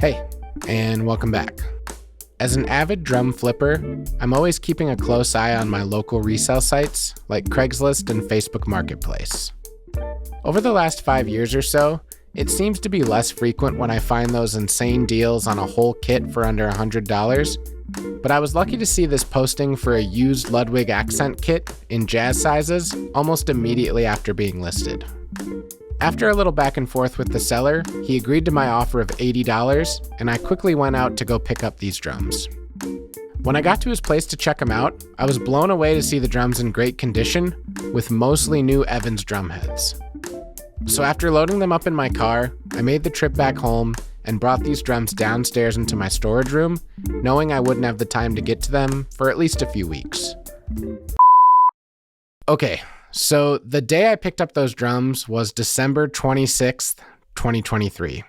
Hey, and welcome back. As an avid drum flipper, I'm always keeping a close eye on my local resale sites like Craigslist and Facebook Marketplace. Over the last 5 years or so, it seems to be less frequent when I find those insane deals on a whole kit for under $100, but I was lucky to see this posting for a used Ludwig accent kit in jazz sizes almost immediately after being listed. After a little back and forth with the seller, he agreed to my offer of $80, and I quickly went out to go pick up these drums. When I got to his place to check them out, I was blown away to see the drums in great condition, with mostly new Evans drum heads. So after loading them up in my car, I made the trip back home and brought these drums downstairs into my storage room, knowing I wouldn't have the time to get to them for at least a few weeks. Okay. So the day I picked up those drums was December 26th, 2023.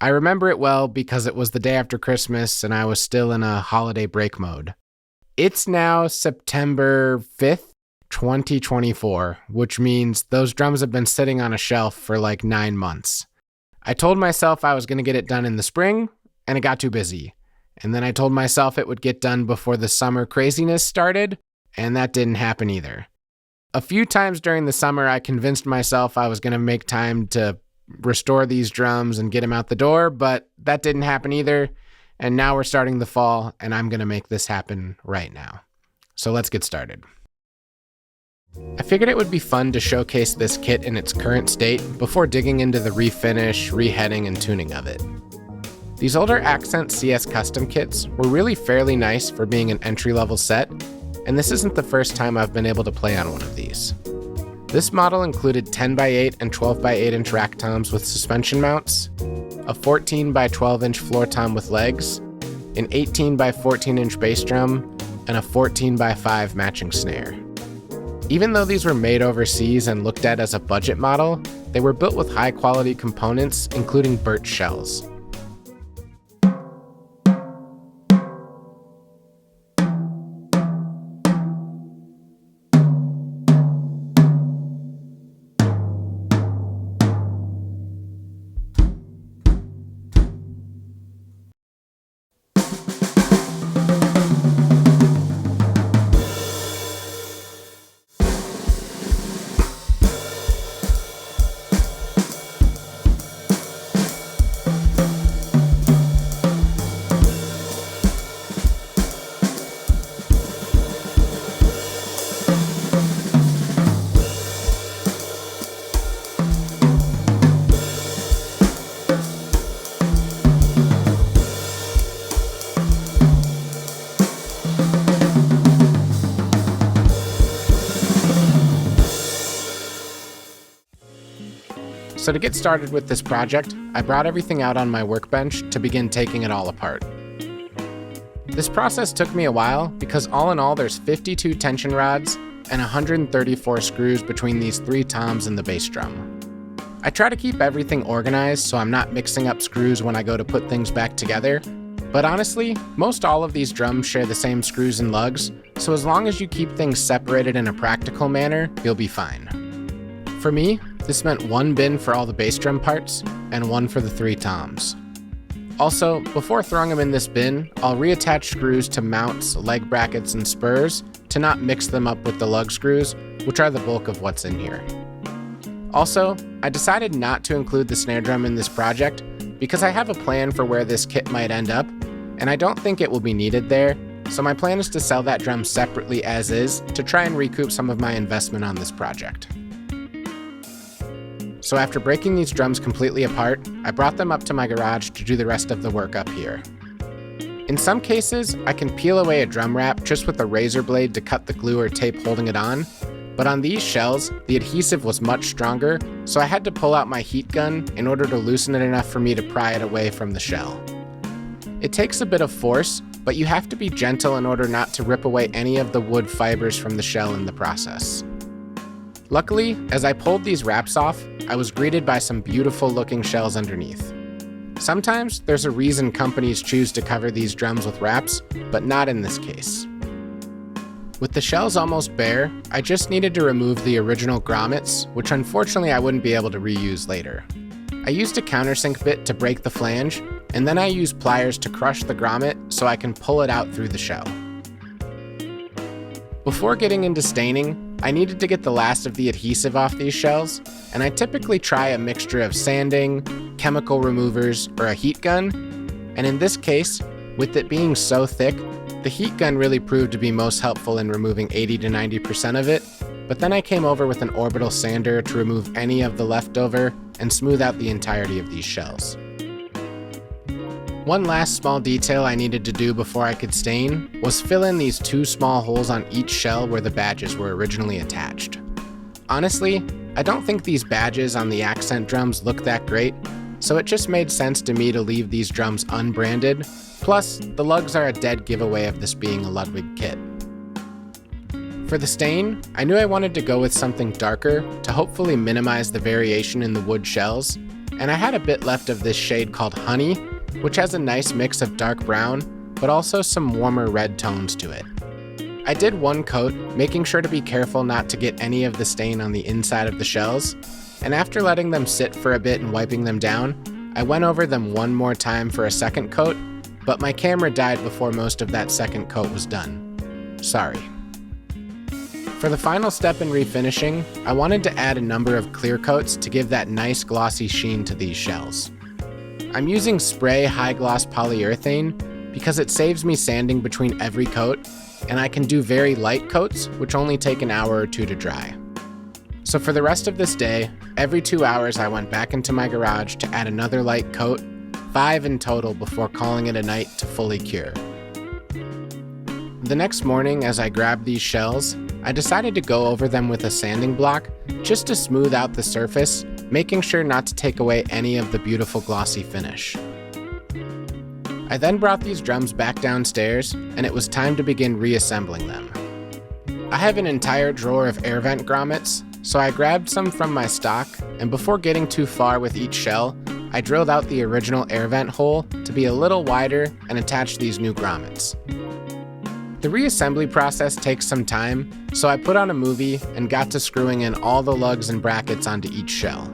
I remember it well because it was the day after Christmas and I was still in a holiday break mode. It's now September 5th, 2024, which means those drums have been sitting on a shelf for like 9 months. I told myself I was going to get it done in the spring, and it got too busy. And then I told myself it would get done before the summer craziness started, and that didn't happen either. A few times during the summer, I convinced myself I was going to make time to restore these drums and get them out the door, but that didn't happen either. And now we're starting the fall, and I'm going to make this happen right now. So let's get started. I figured it would be fun to showcase this kit in its current state before digging into the refinish, reheading, and tuning of it. These older Accent CS custom kits were really fairly nice for being an entry-level set, and this isn't the first time I've been able to play on one of these. This model included 10x8 and 12x8 inch rack toms with suspension mounts, a 14x12 inch floor tom with legs, an 18x14 inch bass drum, and a 14x5 matching snare. Even though these were made overseas and looked at as a budget model, they were built with high quality components, including birch shells. So to get started with this project, I brought everything out on my workbench to begin taking it all apart. This process took me a while because all in all there's 52 tension rods and 134 screws between these 3 toms and the bass drum. I try to keep everything organized so I'm not mixing up screws when I go to put things back together, but honestly, most all of these drums share the same screws and lugs, so as long as you keep things separated in a practical manner, you'll be fine. For me, this meant 1 bin for all the bass drum parts, and 1 for the 3 toms. Also, before throwing them in this bin, I'll reattach screws to mounts, leg brackets, and spurs to not mix them up with the lug screws, which are the bulk of what's in here. Also, I decided not to include the snare drum in this project because I have a plan for where this kit might end up, and I don't think it will be needed there, so my plan is to sell that drum separately as is to try and recoup some of my investment on this project. So after breaking these drums completely apart, I brought them up to my garage to do the rest of the work up here. In some cases, I can peel away a drum wrap just with a razor blade to cut the glue or tape holding it on, but on these shells, the adhesive was much stronger, so I had to pull out my heat gun in order to loosen it enough for me to pry it away from the shell. It takes a bit of force, but you have to be gentle in order not to rip away any of the wood fibers from the shell in the process. Luckily, as I pulled these wraps off, I was greeted by some beautiful looking shells underneath. Sometimes there's a reason companies choose to cover these drums with wraps, but not in this case. With the shells almost bare, I just needed to remove the original grommets, which unfortunately I wouldn't be able to reuse later. I used a countersink bit to break the flange, and then I use pliers to crush the grommet so I can pull it out through the shell. Before getting into staining, I needed to get the last of the adhesive off these shells, and I typically try a mixture of sanding, chemical removers, or a heat gun, and in this case, with it being so thick, the heat gun really proved to be most helpful in removing 80 to 90% of it, but then I came over with an orbital sander to remove any of the leftover and smooth out the entirety of these shells. One last small detail I needed to do before I could stain was fill in these 2 small holes on each shell where the badges were originally attached. Honestly, I don't think these badges on the accent drums look that great, so it just made sense to me to leave these drums unbranded, plus the lugs are a dead giveaway of this being a Ludwig kit. For the stain, I knew I wanted to go with something darker to hopefully minimize the variation in the wood shells, and I had a bit left of this shade called Honey, which has a nice mix of dark brown, but also some warmer red tones to it. I did 1 coat, making sure to be careful not to get any of the stain on the inside of the shells, and after letting them sit for a bit and wiping them down, I went over them 1 more time for a second coat, but my camera died before most of that second coat was done. Sorry. For the final step in refinishing, I wanted to add a number of clear coats to give that nice glossy sheen to these shells. I'm using spray high gloss polyurethane because it saves me sanding between every coat, and I can do very light coats, which only take an hour or 2 to dry. So for the rest of this day, every 2 hours I went back into my garage to add another light coat, 5 in total before calling it a night to fully cure. The next morning, as I grabbed these shells, I decided to go over them with a sanding block just to smooth out the surface, making sure not to take away any of the beautiful glossy finish. I then brought these drums back downstairs, and it was time to begin reassembling them. I have an entire drawer of air vent grommets, so I grabbed some from my stock, and before getting too far with each shell, I drilled out the original air vent hole to be a little wider and attached these new grommets. The reassembly process takes some time, so I put on a movie and got to screwing in all the lugs and brackets onto each shell.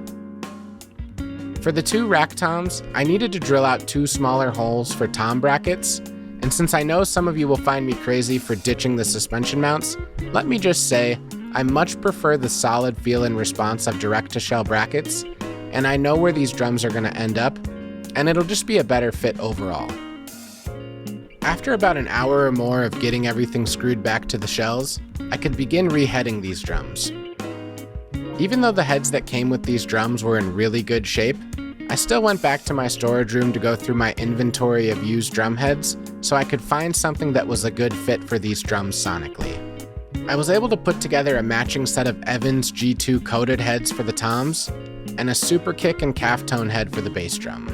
For the 2 rack toms, I needed to drill out 2 smaller holes for tom brackets, and since I know some of you will find me crazy for ditching the suspension mounts, let me just say, I much prefer the solid feel and response of direct-to-shell brackets, and I know where these drums are going to end up, and it'll just be a better fit overall. After about an hour or more of getting everything screwed back to the shells, I could begin reheading these drums. Even though the heads that came with these drums were in really good shape, I still went back to my storage room to go through my inventory of used drum heads so I could find something that was a good fit for these drums sonically. I was able to put together a matching set of Evans G2 coated heads for the toms, and a super kick and calf tone head for the bass drum.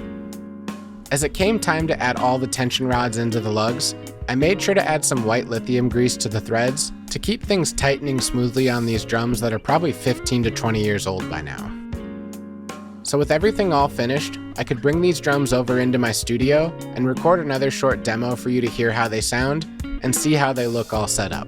As it came time to add all the tension rods into the lugs, I made sure to add some white lithium grease to the threads to keep things tightening smoothly on these drums that are probably 15 to 20 years old by now. So with everything all finished, I could bring these drums over into my studio and record another short demo for you to hear how they sound and see how they look all set up.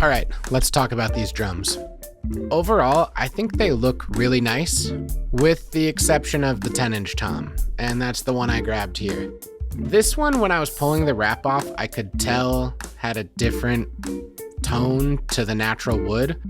All right, let's talk about these drums. Overall, I think they look really nice, with the exception of the 10-inch tom, and that's the one I grabbed here. This one, when I was pulling the wrap off, I could tell had a different tone to the natural wood.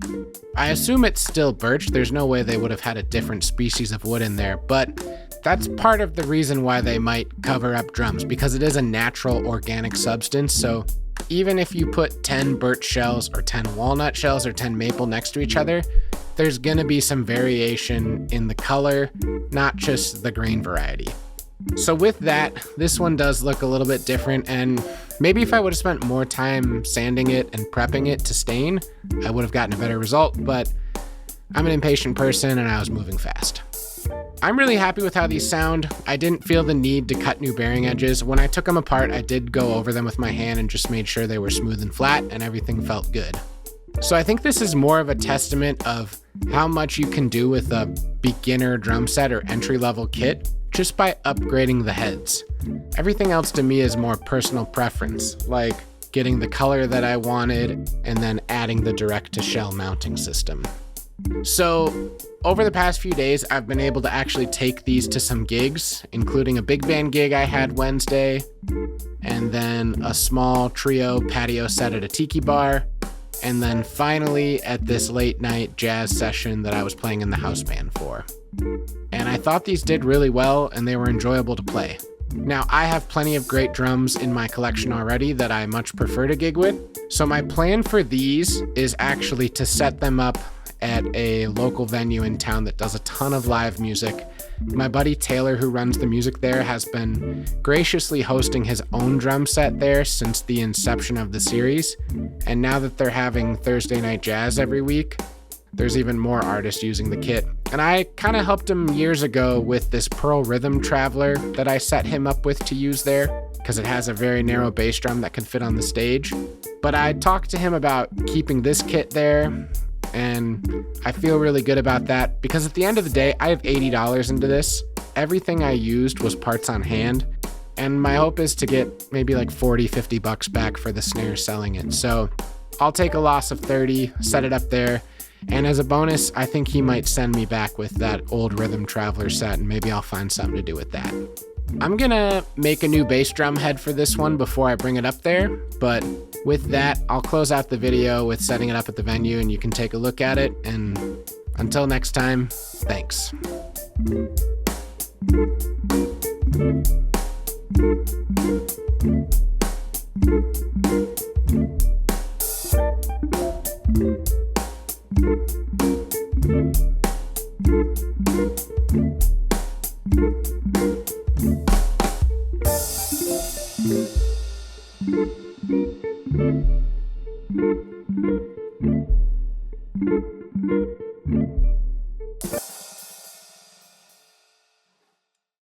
I assume it's still birch. There's no way they would have had a different species of wood in there, but that's part of the reason why they might cover up drums, because it is a natural organic substance. So even if you put 10 birch shells or 10 walnut shells or 10 maple next to each other, there's going to be some variation in the color, not just the grain variety. So with that, this one does look a little bit different, and maybe if I would have spent more time sanding it and prepping it to stain, I would have gotten a better result, but I'm an impatient person and I was moving fast. I'm really happy with how these sound. I didn't feel the need to cut new bearing edges. When I took them apart, I did go over them with my hand and just made sure they were smooth and flat and everything felt good. So I think this is more of a testament of how much you can do with a beginner drum set or entry-level kit just by upgrading the heads. Everything else to me is more personal preference, like getting the color that I wanted and then adding the direct-to-shell mounting system. So over the past few days, I've been able to actually take these to some gigs, including a big band gig I had Wednesday, and then a small trio patio set at a tiki bar, and then finally at this late night jazz session that I was playing in the house band for. And I thought these did really well and they were enjoyable to play. Now, I have plenty of great drums in my collection already that I much prefer to gig with, so my plan for these is actually to set them up at a local venue in town that does a ton of live music. My buddy Taylor, who runs the music there, has been graciously hosting his own drum set there since the inception of the series, and now that they're having Thursday night jazz every week, there's even more artists using the kit. And I kind of helped him years ago with this Pearl Rhythm Traveler that I set him up with to use there, because it has a very narrow bass drum that can fit on the stage. But I talked to him about keeping this kit there, and I feel really good about that, because at the end of the day, I have $80 into this. Everything I used was parts on hand, and my hope is to get maybe like 40, 50 bucks back for the snare selling it. So I'll take a loss of 30, set it up there, and as a bonus, I think he might send me back with that old Rhythm Traveler set, and maybe I'll find something to do with that. I'm gonna make a new bass drum head for this one before I bring it up there, but with that, I'll close out the video with setting it up at the venue and you can take a look at it, and until next time, thanks. Thank you.